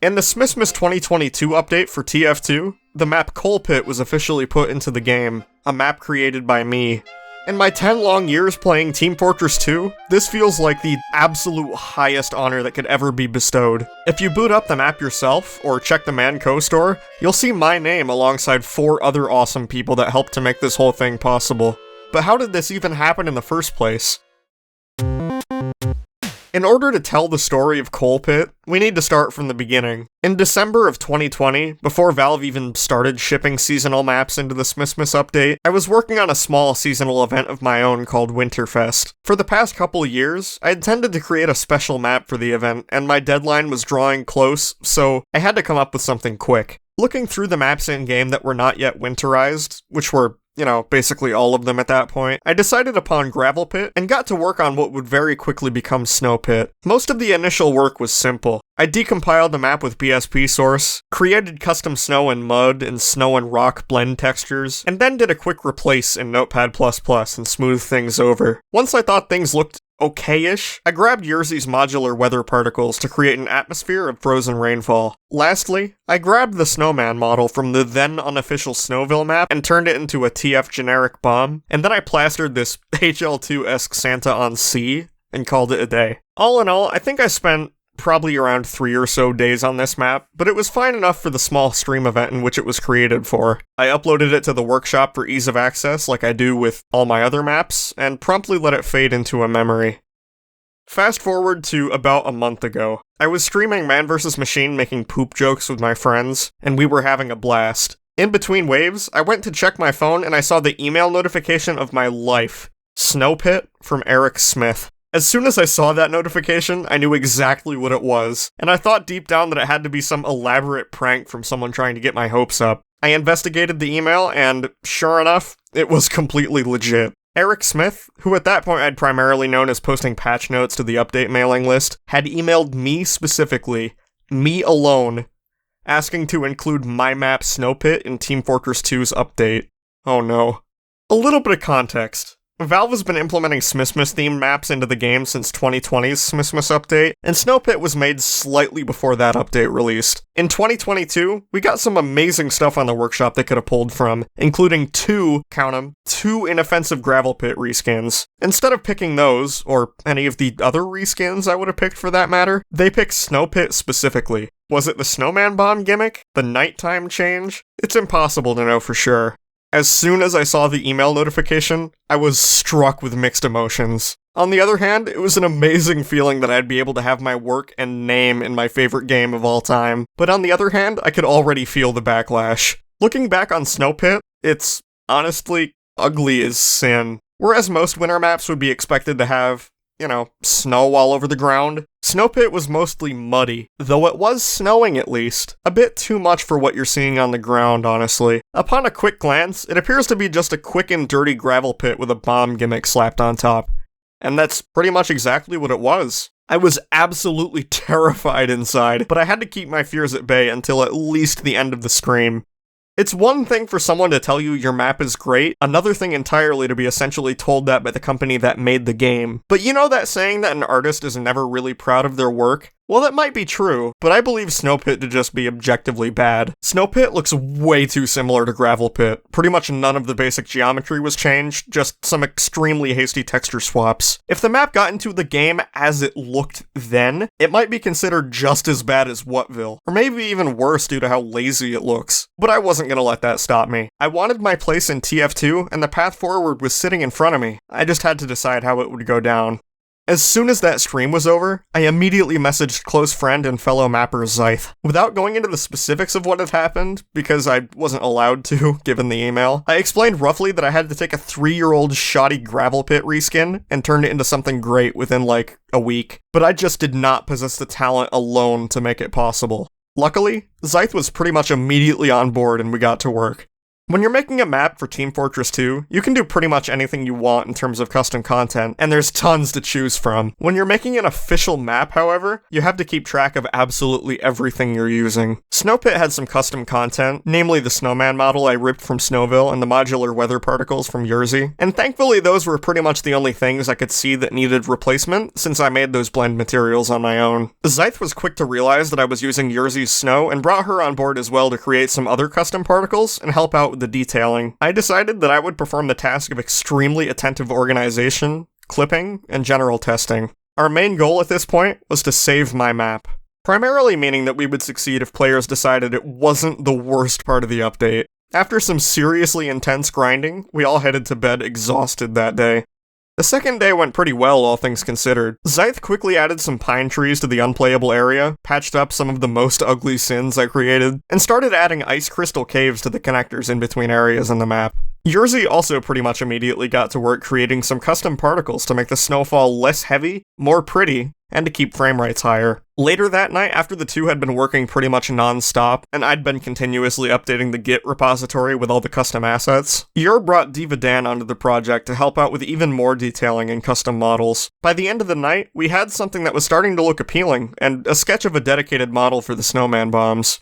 In the Smissmas 2022 update for TF2, the map Coal Pit was officially put into the game, a map created by me. In my 10 long years playing Team Fortress 2, this feels like the absolute highest honor that could ever be bestowed. If you boot up the map yourself, or check the Manco store, you'll see my name alongside 4 other awesome people that helped to make this whole thing possible. But how did this even happen in the first place? In order to tell the story of Coal Pit, we need to start from the beginning. In December of 2020, before Valve even started shipping seasonal maps into the Smissmas update, I was working on a small seasonal event of my own called Winterfest. For the past couple of years, I intended to create a special map for the event, and my deadline was drawing close, so I had to come up with something quick. Looking through the maps in-game that were not yet winterized, which were basically all of them at that point, I decided upon Gravel Pit and got to work on what would very quickly become Snow Pit. Most of the initial work was simple. I decompiled the map with BSP source, created custom snow and mud and snow and rock blend textures, and then did a quick replace in Notepad++ and smoothed things over. Once I thought things looked okay-ish, I grabbed Yrzzy's modular weather particles to create an atmosphere of frozen rainfall. Lastly, I grabbed the snowman model from the then unofficial Snowville map and turned it into a TF generic bomb, and then I plastered this HL2-esque Santa on C and called it a day. All in all, I think I spent probably around 3 or so days on this map, but it was fine enough for the small stream event in which it was created for. I uploaded it to the workshop for ease of access like I do with all my other maps, and promptly let it fade into a memory. Fast forward to about a month ago. I was streaming Man vs. Machine making poop jokes with my friends, and we were having a blast. In between waves, I went to check my phone and I saw the email notification of my life. Snow Pit from Eric Smith. As soon as I saw that notification, I knew exactly what it was, and I thought deep down that it had to be some elaborate prank from someone trying to get my hopes up. I investigated the email, and sure enough, it was completely legit. Eric Smith, who at that point I'd primarily known as posting patch notes to the update mailing list, had emailed me specifically, me alone, asking to include my map Snow Pit in Team Fortress 2's update. Oh no. A little bit of context. Valve has been implementing Smissmas-themed maps into the game since 2020's Smissmas update, and Snow Pit was made slightly before that update released. In 2022, we got some amazing stuff on the workshop they could have pulled from, including two inoffensive Gravel Pit reskins. Instead of picking those, or any of the other reskins I would have picked for that matter, they picked Snow Pit specifically. Was it the Snowman Bomb gimmick? The nighttime change? It's impossible to know for sure. As soon as I saw the email notification, I was struck with mixed emotions. On the other hand, it was an amazing feeling that I'd be able to have my work and name in my favorite game of all time. But on the other hand, I could already feel the backlash. Looking back on Snow Pit, it's honestly ugly as sin. Whereas most winter maps would be expected to have, snow all over the ground, Snow Pit was mostly muddy, though it was snowing at least. A bit too much for what you're seeing on the ground, honestly. Upon a quick glance, it appears to be just a quick and dirty gravel pit with a bomb gimmick slapped on top. And that's pretty much exactly what it was. I was absolutely terrified inside, but I had to keep my fears at bay until at least the end of the stream. It's one thing for someone to tell you your map is great, another thing entirely to be essentially told that by the company that made the game. But you know that saying that an artist is never really proud of their work? Well, that might be true, but I believe Snow Pit to just be objectively bad. Snow Pit looks way too similar to Gravel Pit. Pretty much none of the basic geometry was changed, just some extremely hasty texture swaps. If the map got into the game as it looked then, it might be considered just as bad as Whatville, or maybe even worse due to how lazy it looks. But I wasn't gonna let that stop me. I wanted my place in TF2, and the path forward was sitting in front of me. I just had to decide how it would go down. As soon as that stream was over, I immediately messaged close friend and fellow mapper Zyth. Without going into the specifics of what had happened, because I wasn't allowed to, given the email, I explained roughly that I had to take a 3-year-old shoddy Gravel Pit reskin and turn it into something great within a week. But I just did not possess the talent alone to make it possible. Luckily, Zyth was pretty much immediately on board and we got to work. When you're making a map for Team Fortress 2, you can do pretty much anything you want in terms of custom content, and there's tons to choose from. When you're making an official map, however, you have to keep track of absolutely everything you're using. Snowpit had some custom content, namely the snowman model I ripped from Snowville and the modular weather particles from yrrzy, and thankfully those were pretty much the only things I could see that needed replacement since I made those blend materials on my own. Zythe was quick to realize that I was using yrzzy's snow and brought her on board as well to create some other custom particles and help out with the detailing. I decided that I would perform the task of extremely attentive organization, clipping, and general testing. Our main goal at this point was to save my map. Primarily meaning that we would succeed if players decided it wasn't the worst part of the update. After some seriously intense grinding, we all headed to bed exhausted that day. The second day went pretty well, all things considered. Zythe quickly added some pine trees to the unplayable area, patched up some of the most ugly sins I created, and started adding ice crystal caves to the connectors in between areas on the map. Yrrzy also pretty much immediately got to work creating some custom particles to make the snowfall less heavy, more pretty, and to keep frame rates higher. Later that night, after the two had been working pretty much non-stop, and I'd been continuously updating the Git repository with all the custom assets, yrrzy brought Diva Dan onto the project to help out with even more detailing and custom models. By the end of the night, we had something that was starting to look appealing, and a sketch of a dedicated model for the snowman bombs.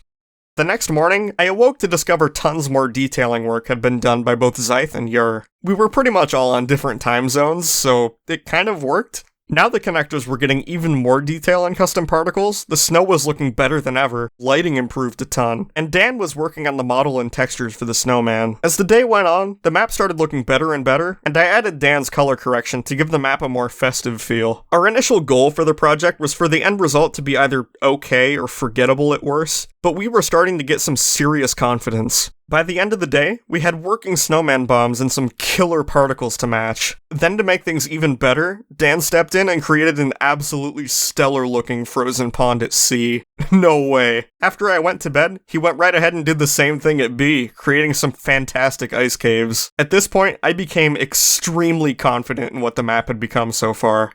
The next morning, I awoke to discover tons more detailing work had been done by both Zythe and yrrzy. We were pretty much all on different time zones, so it kind of worked. Now the connectors were getting even more detail and custom particles, the snow was looking better than ever, lighting improved a ton, and Dan was working on the model and textures for the snowman. As the day went on, the map started looking better and better, and I added Dan's color correction to give the map a more festive feel. Our initial goal for the project was for the end result to be either okay or forgettable at worst, but we were starting to get some serious confidence. By the end of the day, we had working snowman bombs and some killer particles to match. Then to make things even better, Dan stepped in and created an absolutely stellar-looking frozen pond at sea. No way. After I went to bed, he went right ahead and did the same thing at B, creating some fantastic ice caves. At this point, I became extremely confident in what the map had become so far.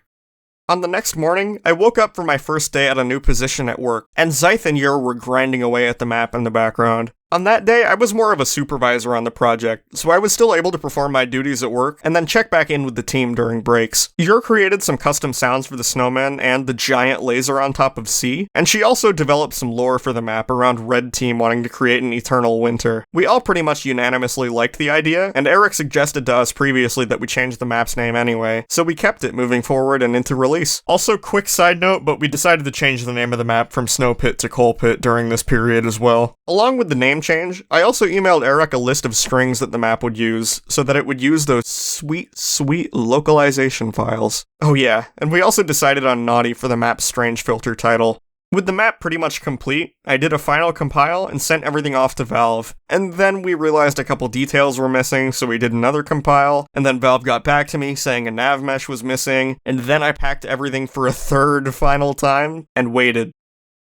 On the next morning, I woke up for my first day at a new position at work, and Zythe and yrrzy were grinding away at the map in the background. On that day, I was more of a supervisor on the project, so I was still able to perform my duties at work and then check back in with the team during breaks. yrrzy created some custom sounds for the snowman and the giant laser on top of C, and she also developed some lore for the map around Red Team wanting to create an eternal winter. We all pretty much unanimously liked the idea, and Eric suggested to us previously that we change the map's name anyway, so we kept it moving forward and into release. Also, quick side note, but we decided to change the name of the map from Snow Pit to Coal Pit during this period as well. Along with the name change, I also emailed Eric a list of strings that the map would use, so that it would use those sweet localization files. Oh yeah, and we also decided on Naughty for the map's strange filter title. With the map pretty much complete, I did a final compile and sent everything off to Valve. And then we realized a couple details were missing, so we did another compile, and then Valve got back to me saying a nav mesh was missing, and then I packed everything for a third final time, and waited.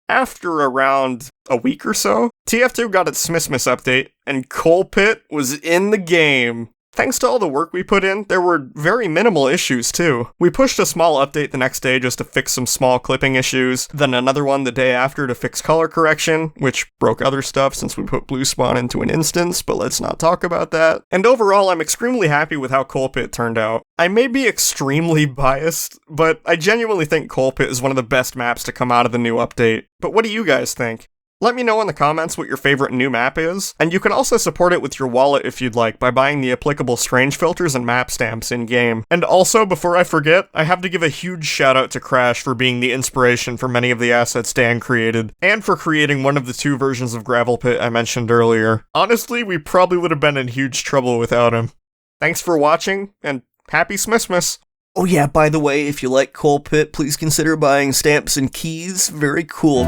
After around a week or so, TF2 got its Smissmas update, and Coal Pit was in the game. Thanks to all the work we put in, there were very minimal issues too. We pushed a small update the next day just to fix some small clipping issues, then another one the day after to fix color correction, which broke other stuff since we put blue spawn into an instance, but let's not talk about that. And overall, I'm extremely happy with how Coal Pit turned out. I may be extremely biased, but I genuinely think Coal Pit is one of the best maps to come out of the new update. But what do you guys think? Let me know in the comments what your favorite new map is, and you can also support it with your wallet if you'd like by buying the applicable strange filters and map stamps in-game. And also, before I forget, I have to give a huge shout out to Crash for being the inspiration for many of the assets Dan created, and for creating one of the two versions of Gravel Pit I mentioned earlier. Honestly, we probably would have been in huge trouble without him. Thanks for watching, and happy Smissmas! Oh yeah, by the way, if you like Coal Pit, please consider buying stamps and keys. Very cool.